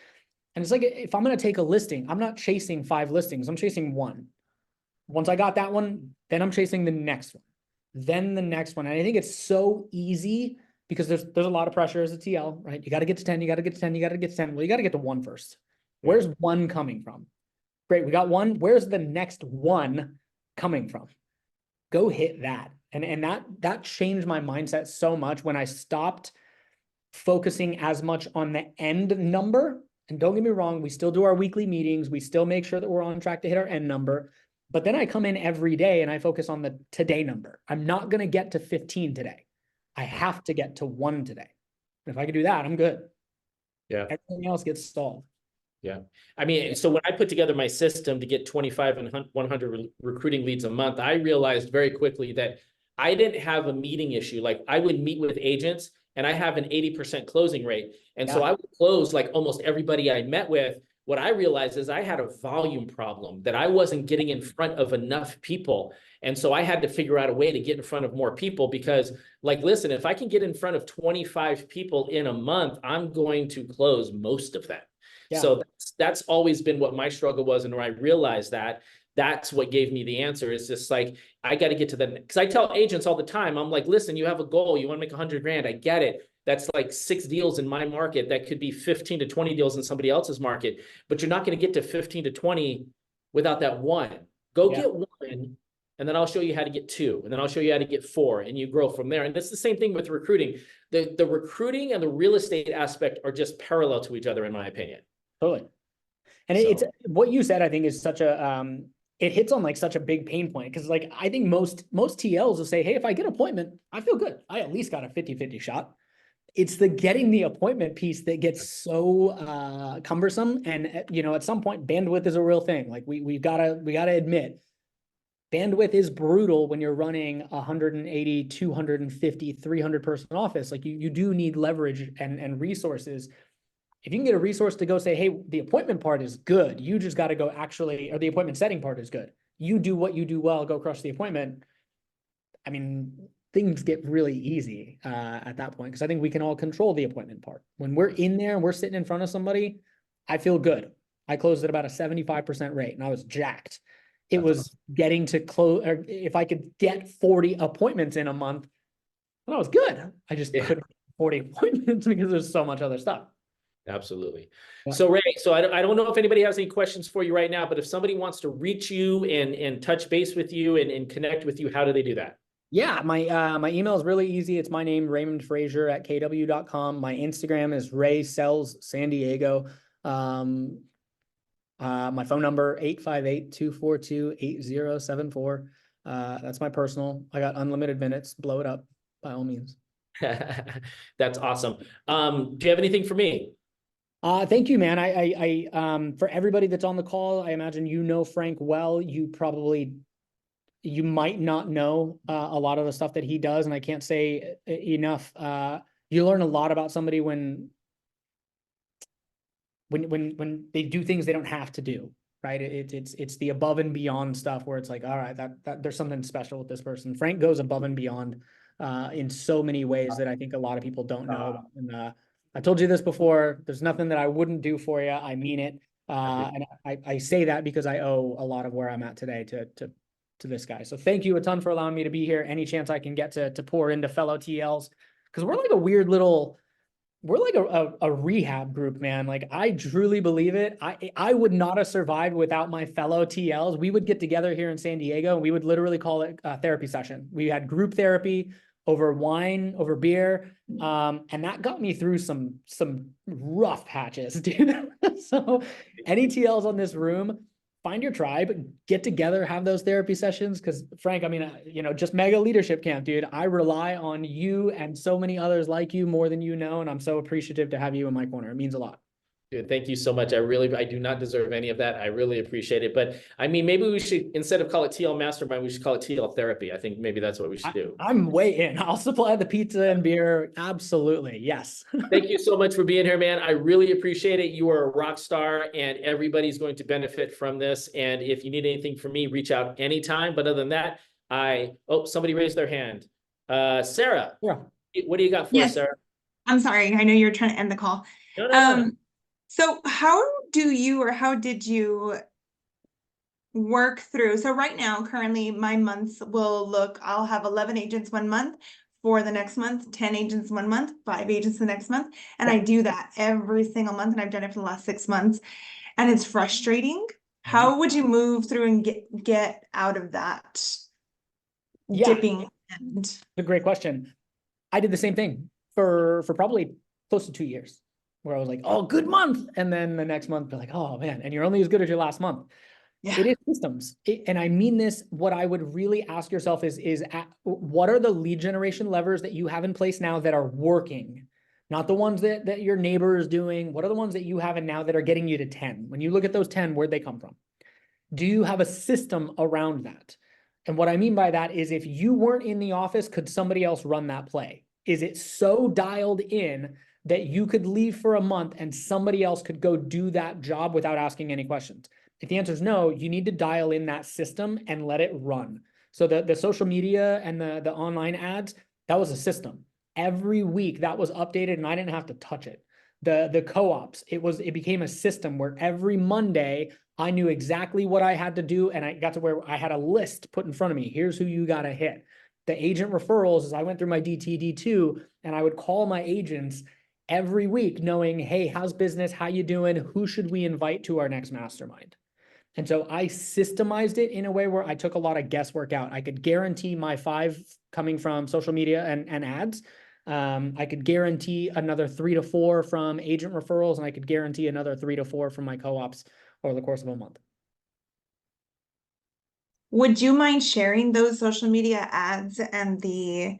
Speaker 2: And it's like, if I'm going to take a listing, I'm not chasing 5 listings. I'm chasing 1. Once I got that one, then I'm chasing the next one, then the next one. And I think it's so easy because there's a lot of pressure as a TL, right? You got to get to 10, you got to get to 10, you got to get to 10. Well, you got to get to 1 first. Where's 1 coming from? Great. We got 1. Where's the next 1 coming from? Go hit that. And that changed my mindset so much when I stopped focusing as much on the end number. And don't get me wrong, we still do our weekly meetings. We still make sure that we're on track to hit our end number. But then I come in every day and I focus on the today number. I'm not going to get to 15 today. I have to get to 1 today. If I can do that, I'm good.
Speaker 1: Yeah.
Speaker 2: Everything else gets stalled.
Speaker 1: Yeah. I mean, so when I put together my system to get 25 and 100 recruiting leads a month, I realized very quickly that I didn't have a meeting issue. Like I would meet with agents and I have an 80% closing rate. And so I would close like almost everybody I met with. What I realized is I had a volume problem, that I wasn't getting in front of enough people. And so I had to figure out a way to get in front of more people, because like, listen, if I can get in front of 25 people in a month, I'm going to close most of them. Yeah. So that's always been what my struggle was. And where I realized that's what gave me the answer. It's just like, I got to get to the, because I tell agents all the time, I'm like, listen, you have a goal, you want to make 100 grand. I get it. That's like 6 deals in my market. That could be 15 to 20 deals in somebody else's market, but you're not going to get to 15 to 20 without that 1. Go get 1. And then I'll show you how to get 2. And then I'll show you how to get 4, and you grow from there. And it's the same thing with recruiting. The recruiting and the real estate aspect are just parallel to each other, in my opinion.
Speaker 2: Totally. And it's what you said, I think, is such a, it hits on like such a big pain point. Cause like, I think most TLs will say, hey, if I get an appointment, I feel good. I at least got a 50-50 shot. It's the getting the appointment piece that gets so cumbersome. And, at some point, bandwidth is a real thing. Like we gotta admit, bandwidth is brutal when you're running 180, 250, 300 person office. Like you do need leverage and resources. If you can get a resource to go say, hey, the appointment part is good, you just got to go or the appointment setting part is good. You do what you do well, go crush the appointment. I mean, things get really easy at that point, because I think we can all control the appointment part. When we're in there and we're sitting in front of somebody, I feel good. I closed at about a 75% rate and I was jacked. It
Speaker 1: That's
Speaker 2: was getting to close, or if I could get 40 appointments in a month, that was good. I just
Speaker 1: Yeah.
Speaker 2: couldn't get 40 appointments because there's so much other stuff.
Speaker 1: Absolutely.
Speaker 2: Yeah.
Speaker 1: So Ray, so I don't know if anybody has any questions for you right now, but if somebody wants to reach you and touch base with you and connect with you, how do they do that?
Speaker 2: Yeah, my email is really easy. It's my name, Raymond Frazier at kw.com. My Instagram is Ray Sells San Diego. My phone number, 858-242-8074. That's my personal. I got unlimited minutes. Blow it up by all means.
Speaker 1: That's awesome. Do you have anything for me?
Speaker 2: Thank you, man. For everybody that's on the call, I imagine you know Frank well. You might not know a lot of the stuff that he does, and I can't say enough. You learn a lot about somebody when they do things they don't have to do, right? It's the above and beyond stuff where it's like, all right, that there's something special with this person. Frank goes above and beyond in so many ways that I think a lot of people don't know about. And I told you this before, there's nothing that I wouldn't do for you. I mean it. And I say that because I owe a lot of where I'm at today to this guy. So thank you a ton for allowing me to be here. Any chance I can get to pour into fellow TLs, because we're like a weird little, we're like a rehab group, man. Like, I truly believe it. I would not have survived without my fellow TLs. We would get together here in San Diego and we would literally call it a therapy session. We had group therapy over wine, over beer. And that got me through some rough patches, dude. So any TLs on this room, find your tribe, get together, have those therapy sessions. Because Frank, I mean, just mega leadership camp, dude. I rely on you and so many others like you more than you know. And I'm so appreciative to have you in my corner. It means a lot.
Speaker 1: Dude, thank you so much. I do not deserve any of that. I really appreciate it. But I mean, maybe we should, instead of call it TL Mastermind, we should call it TL Therapy. I think maybe that's what we should do.
Speaker 2: I'm way in. I'll supply the pizza and beer. Absolutely. Yes.
Speaker 1: Thank you so much for being here, man. I really appreciate it. You are a rock star and everybody's going to benefit from this. And if you need anything from me, reach out anytime. But other than that, somebody raised their hand. Sarah,
Speaker 2: Yeah.
Speaker 1: What do you got for us, Sarah?
Speaker 3: I'm sorry. I know you're trying to end the call.
Speaker 1: No.
Speaker 3: So how did you work through? So right now, currently my months I'll have 11 agents 1 month, for the next month, 10 agents 1 month, 5 agents the next month. And I do that every single month. And I've done it for the last 6 months. And it's frustrating. How would you move through and get out of that dipping end?
Speaker 2: It's a great question. I did the same thing for probably close to 2 years, where I was like, oh, good month. And then the next month, be like, oh man, and you're only as good as your last month. Yeah. It is systems. And I mean this, what I would really ask yourself is what are the lead generation levers that you have in place now that are working? Not the ones that your neighbor is doing. What are the ones that you have in now that are getting you to 10? When you look at those 10, where'd they come from? Do you have a system around that? And what I mean by that is, if you weren't in the office, could somebody else run that play? Is it so dialed in that you could leave for a month and somebody else could go do that job without asking any questions? If the answer is no, you need to dial in that system and let it run. So the social media and the online ads, that was a system. Every week that was updated and I didn't have to touch it. The co-ops, it became a system where every Monday I knew exactly what I had to do, and I got to where I had a list put in front of me. Here's who you got to hit. The agent referrals, as I went through my DTD2, and I would call my agents every week knowing, hey, how's business? How you doing? Who should we invite to our next mastermind? And so I systemized it in a way where I took a lot of guesswork out. I could guarantee my 5 coming from social media and ads. I could guarantee another 3 to 4 from agent referrals, and I could guarantee another 3 to 4 from my co-ops over the course of a month.
Speaker 3: Would you mind sharing those social media ads and the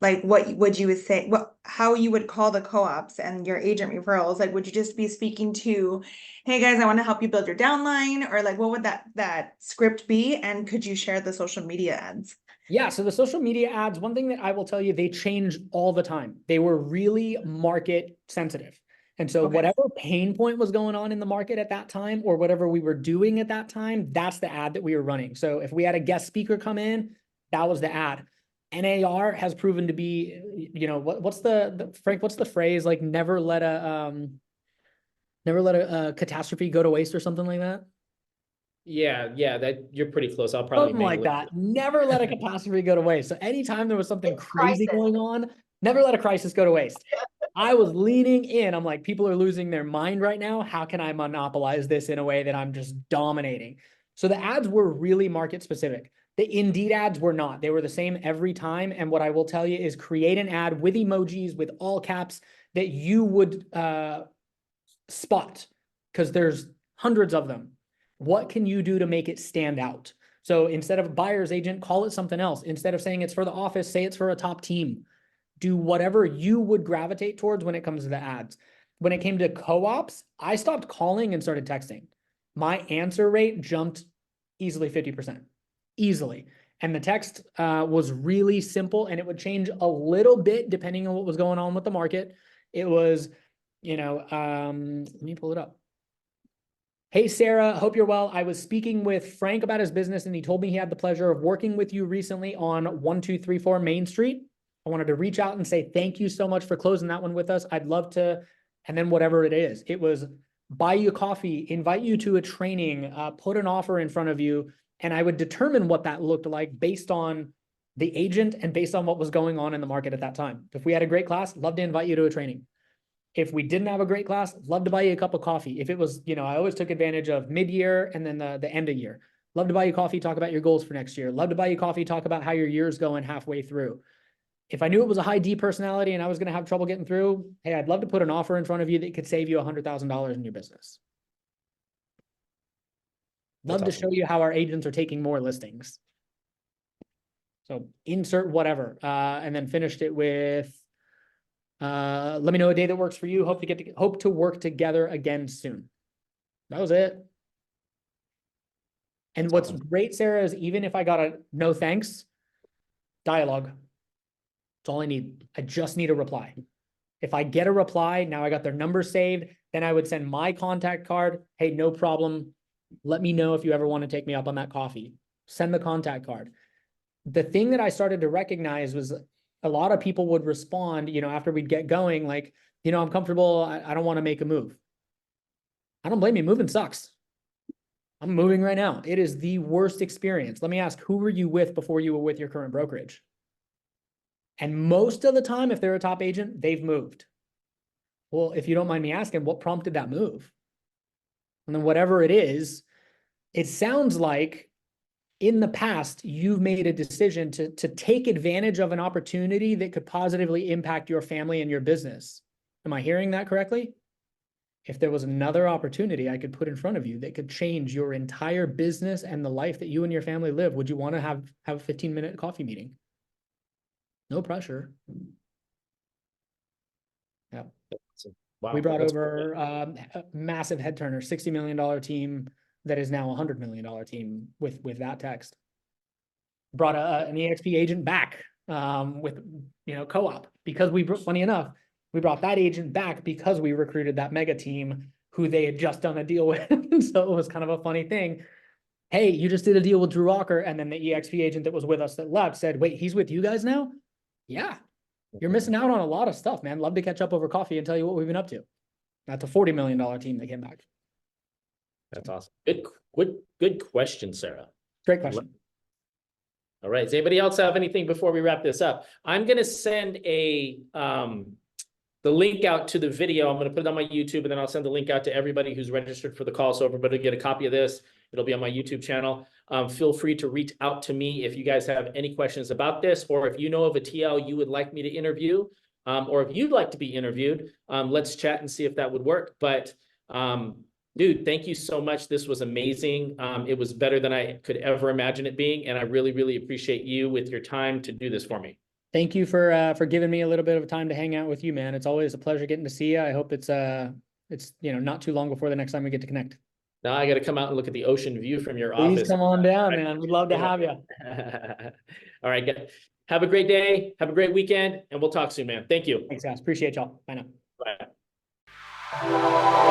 Speaker 3: like what would you say, how you would call the co-ops and your agent referrals? Like, would you just be speaking to, hey guys, I want to help you build your downline, or like what would that script be? And could you share the social media ads?
Speaker 2: Yeah, so the social media ads, one thing that I will tell you, they change all the time. They were really market sensitive. And so whatever pain point was going on in the market at that time, or whatever we were doing at that time, that's the ad that we were running. So if we had a guest speaker come in, that was the ad. NAR has proven to be, what's the Frank, what's the phrase? Like, never let a catastrophe go to waste, or something like that.
Speaker 1: Yeah, that you're pretty close. I'll probably
Speaker 2: Something like
Speaker 1: mangle
Speaker 2: that. Never let a catastrophe go to waste. So anytime there was something crazy
Speaker 3: Crisis.
Speaker 2: going on, never let a crisis go to waste. I was leaning in. I'm like, people are losing their mind right now. How can I monopolize this in a way that I'm just dominating? So the ads were really market specific. The Indeed ads were not. They were the same every time. And what I will tell you is create an ad with emojis, with all caps that you would spot, because there's hundreds of them. What can you do to make it stand out? So instead of buyer's agent, call it something else. Instead of saying it's for the office, say it's for a top team. Do whatever you would gravitate towards when it comes to the ads. When it came to co-ops, I stopped calling and started texting. My answer rate jumped easily 50%, easily. And the text was really simple, and it would change a little bit depending on what was going on with the market. It was, let me pull it up. Hey, Sarah, hope you're well. I was speaking with Frank about his business, and he told me he had the pleasure of working with you recently on 1234 Main Street. I wanted to reach out and say thank you so much for closing that one with us. I'd love to, and then whatever it is, it was buy you coffee, invite you to a training, put an offer in front of you, and I would determine what that looked like based on the agent and based on what was going on in the market at that time. If we had a great class, love to invite you to a training. If we didn't have a great class, love to buy you a cup of coffee. If it was, I always took advantage of mid-year and then the end of year. Love to buy you coffee, talk about your goals for next year. Love to buy you coffee, talk about how your year's going halfway through. If I knew it was a high D personality and I was going to have trouble getting through, hey, I'd love to put an offer in front of you that could save you $100,000 in your business. Love to show you how our agents are taking more listings. So insert whatever, and then finished it with, let me know a day that works for you. Hope to work together again soon. That was it. And what's great, Sarah, is even if I got a no thanks, dialogue. That's all I need. I just need a reply. If I get a reply, now I got their number saved, then I would send my contact card. Hey, no problem. Let me know if you ever want to take me up on that coffee. Send the contact card. The thing that I started to recognize was a lot of people would respond, after we'd get going, like, I'm comfortable. I don't want to make a move. I don't blame you. Moving sucks. I'm moving right now. It is the worst experience. Let me ask, who were you with before you were with your current brokerage? And most of the time, if they're a top agent, they've moved. Well, if you don't mind me asking, what prompted that move? And then whatever it is, it sounds like in the past, you've made a decision to take advantage of an opportunity that could positively impact your family and your business. Am I hearing that correctly? If there was another opportunity I could put in front of you that could change your entire business and the life that you and your family live, would you want to have a 15-minute coffee meeting? No pressure. Yeah.
Speaker 1: Wow,
Speaker 2: we brought over a massive head turner, $60 million team that is now a $100 million team with that text. Brought an EXP agent back with co-op, because funny enough, we brought that agent back because we recruited that mega team who they had just done a deal with. So it was kind of a funny thing. Hey, you just did a deal with Drew Walker, and then the EXP agent that was with us that left said, wait, he's with you guys now? Yeah. You're missing out on a lot of stuff, man. Love to catch up over coffee and tell you what we've been up to. That's a $40 million team that came back.
Speaker 1: That's awesome. Good question, Sarah.
Speaker 2: Great question.
Speaker 1: All right. Does anybody else have anything before we wrap this up? I'm going to send the link out to the video. I'm going to put it on my YouTube, and then I'll send the link out to everybody who's registered for the call. So everybody get a copy of this. It'll be on my YouTube channel. Feel free to reach out to me if you guys have any questions about this, or if you know of a TL you would like me to interview, or if you'd like to be interviewed, let's chat and see if that would work. But dude, thank you so much. This was amazing. It was better than I could ever imagine it being. And I really, really appreciate you with your time to do this for me.
Speaker 2: Thank you for giving me a little bit of time to hang out with you, man. It's always a pleasure getting to see you. I hope it's not too long before the next time we get to connect.
Speaker 1: Now I got to come out and look at the ocean view from your
Speaker 2: Please
Speaker 1: office.
Speaker 2: come on down, man. We'd love to have you.
Speaker 1: All right, guys. Have a great day. Have a great weekend, and we'll talk soon, man. Thank you.
Speaker 2: Thanks, guys. Appreciate y'all. Bye now.
Speaker 1: Bye.